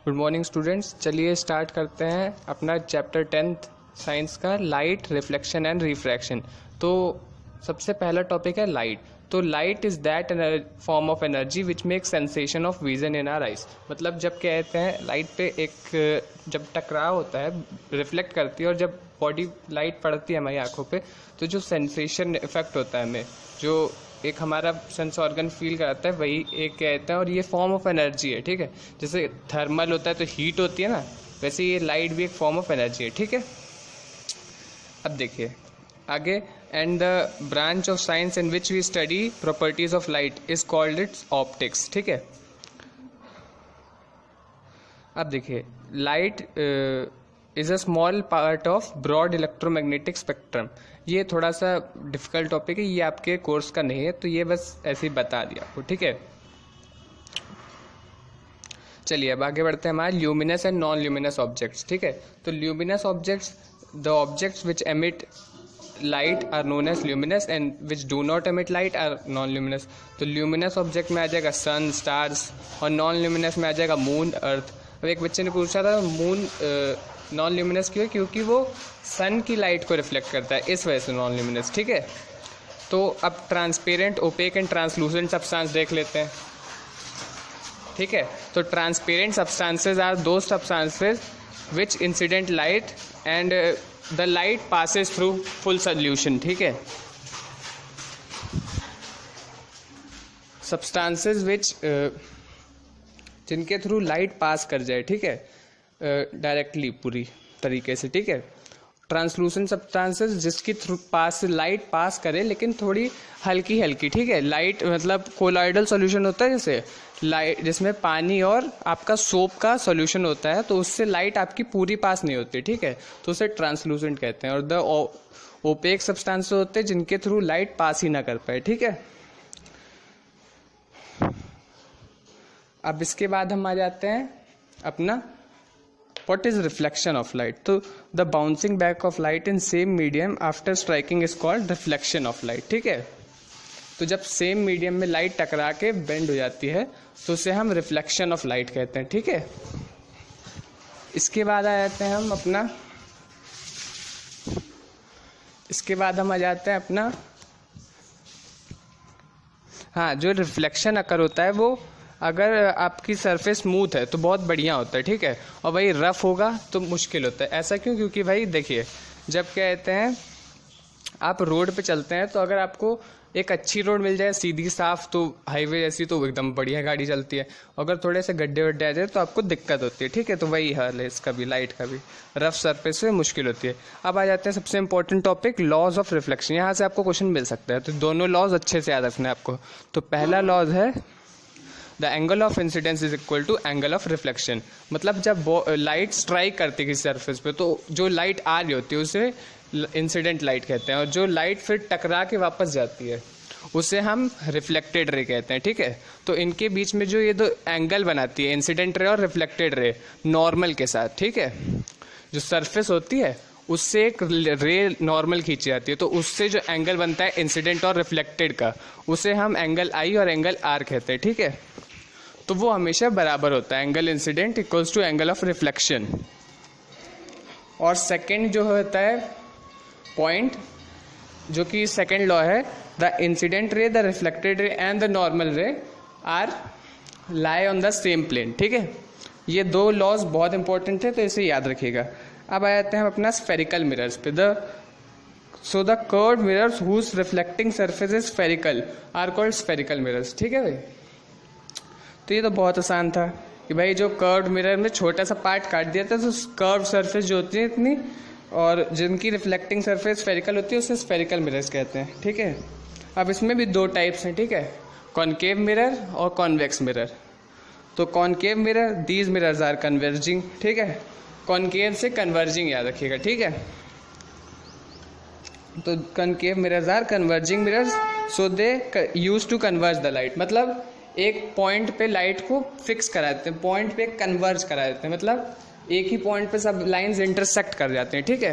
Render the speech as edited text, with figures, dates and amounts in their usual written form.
Good morning students. चलिए start करते हैं अपना चैप्टर 10th साइंस का, लाइट, रिफ्लेक्शन एंड रिफ्रैक्शन। तो सबसे पहला टॉपिक है लाइट। तो light is that form of energy which make sensation of vision in are eyes. मतलब जब कहते हैं लाइट पे एक जब टकराव होता है, रिफ्लेक्ट करती है, और जब बॉडी लाइट पड़ती है हमारी आंखों पे, तो जो सेंसेशन इफेक्ट होता है हमें, जो एक हमारा सेंस ऑर्गन फील कराता है, वही एक कहते हैं। और ये फॉर्म ऑफ एनर्जी है, ठीक है। जैसे थर्मल होता है तो हीट होती है ना, वैसे ये लाइट भी एक फॉर्म ऑफ एनर्जी है, ठीक है। अब देखिए आगे, and the branch of science in which we study properties of light is called its optics, ठीक है। अब देखिए, light is a small part of broad electromagnetic spectrum. ये थोड़ा सा डिफिकल्ट टॉपिक है, ये आपके कोर्स का नहीं है, तो ये बस ऐसे ही बता दिया आपको, ठीक है। चलिए अब आगे बढ़ते हैं हमारे luminous and non luminous objects, ठीक है। तो luminous objects, the objects which emit light are known as luminous and which do not emit light are non luminous. तो ल्यूमिनस ऑब्जेक्ट में आ जाएगा सन, स्टार्स, और नॉन ल्यूमिनस में आ जाएगा मून, अर्थ। अब एक बच्चे ने पूछा था मून नॉन ल्यूमिनस क्यों है, क्योंकि वो सन की लाइट को रिफ्लेक्ट करता है, इस वजह से नॉन ल्यूमिनस, ठीक है। तो अब transparent, opaque and translucent substance देख लेते हैं, ठीक है। तो ट्रांसपेरेंट सब्सटेंसेज आर दो substances which incident light and the light passes through full solution, ठीक है। सब्सटेंसेज विच जिनके थ्रू लाइट पास कर जाए, ठीक है, डायरेक्टली पूरी तरीके से, ठीक है। ट्रांसलूसेंट सब्सटेंसेस जिसकी थ्रू पास लाइट पास करे लेकिन थोड़ी हल्की हल्की, ठीक है। लाइट मतलब कोलॉइडल सॉल्यूशन होता है, जैसे लाइट जिसमें पानी और आपका सोप का सॉल्यूशन होता है, तो उससे लाइट आपकी पूरी पास नहीं होती, ठीक है, तो उसे ट्रांसलूसेंट कहते हैं। और द ओपेक सब्सटेंसेस होते हैं जिनके थ्रू लाइट पास ही ना कर पाए, ठीक है। अब इसके बाद हम आ जाते हैं अपना What is reflection of light? तो the bouncing back of light in same medium after striking is called reflection of light, ठीक है। तो जब सेम मीडियम में लाइट टकरा के बेंड हो जाती है तो उसे हम रिफ्लेक्शन ऑफ लाइट कहते हैं, ठीक है। इसके बाद आ जाते हैं हम अपना हाँ, जो रिफ्लेक्शन अकर होता है वो अगर आपकी सरफेस स्मूथ है तो बहुत बढ़िया होता है, ठीक है, और भाई रफ होगा तो मुश्किल होता है। ऐसा क्यों? क्योंकि भाई देखिए, जब कहते हैं आप रोड पे चलते हैं तो अगर आपको एक अच्छी रोड मिल जाए, सीधी साफ, तो हाईवे जैसी, तो एकदम बढ़िया गाड़ी चलती है। अगर थोड़े से गड्ढे वड्ढे आ जाए तो आपको दिक्कत होती है, ठीक है। तो वही हाल है इसका भी, लाइट का भी, रफ सरफेस पे मुश्किल होती है। अब आ जाते हैं सबसे important topic, laws of reflection. यहाँ से आपको क्वेश्चन मिल सकता है, तो दोनों लॉज अच्छे से याद रखना है आपको। तो पहला लॉज है the angle of incidence is equal to angle of reflection. मतलब जब लाइट स्ट्राइक करती है किसी सरफेस पे, तो जो लाइट आ रही होती है उसे इंसिडेंट लाइट कहते हैं, और जो लाइट फिर टकरा के वापस जाती है उसे हम रिफ्लेक्टेड रे कहते हैं, ठीक है। तो इनके बीच में जो ये दो एंगल बनाती है, इंसिडेंट रे और रिफ्लेक्टेड रे, नॉर्मल के साथ, ठीक है, जो सरफेस होती है उससे एक रे नॉर्मल खींची जाती है, तो उससे जो एंगल बनता है इंसिडेंट और रिफ्लेक्टेड का, उसे हम एंगल आई और एंगल आर कहते हैं, ठीक है। तो वो हमेशा बराबर होता है, angle incident equals to angle of reflection. और सेकंड जो होता है पॉइंट, जो कि सेकंड लॉ है, the incident ray, the reflected ray and the normal ray are lie on the same plane, ठीक है। ये दो लॉज बहुत इंपॉर्टेंट है, तो इसे याद रखिएगा। अब आ जाते हैं हम अपना स्फेरिकल मिरर्स पे। So the curved mirrors whose reflecting surface is spherical are called spherical mirrors, ठीक है भाई। तो ये तो बहुत आसान था कि भाई जो कर्व्ड मिरर में छोटा सा पार्ट काट दिया था, तो कर्व्ड सरफेस जो होती है इतनी, और जिनकी रिफ्लेक्टिंग सरफेस स्फेरिकल होती है उसे स्फेरिकल मिरर्स कहते हैं, ठीक है। अब इसमें भी दो टाइप्स हैं, ठीक है, कॉनकेव मिरर और कॉन्वेक्स मिरर। तो concave mirror, these mirrors are converging, ठीक है। कॉनकेव से कन्वर्जिंग याद रखिएगा, ठीक है। तो concave mirrors are converging mirrors, so they use to converge the light. मतलब एक पॉइंट पे लाइट को फिक्स करा देते हैं, पॉइंट पे कन्वर्ज करा देते हैं, मतलब एक ही पॉइंट पे सब लाइंस इंटरसेक्ट कर जाते हैं, ठीक है।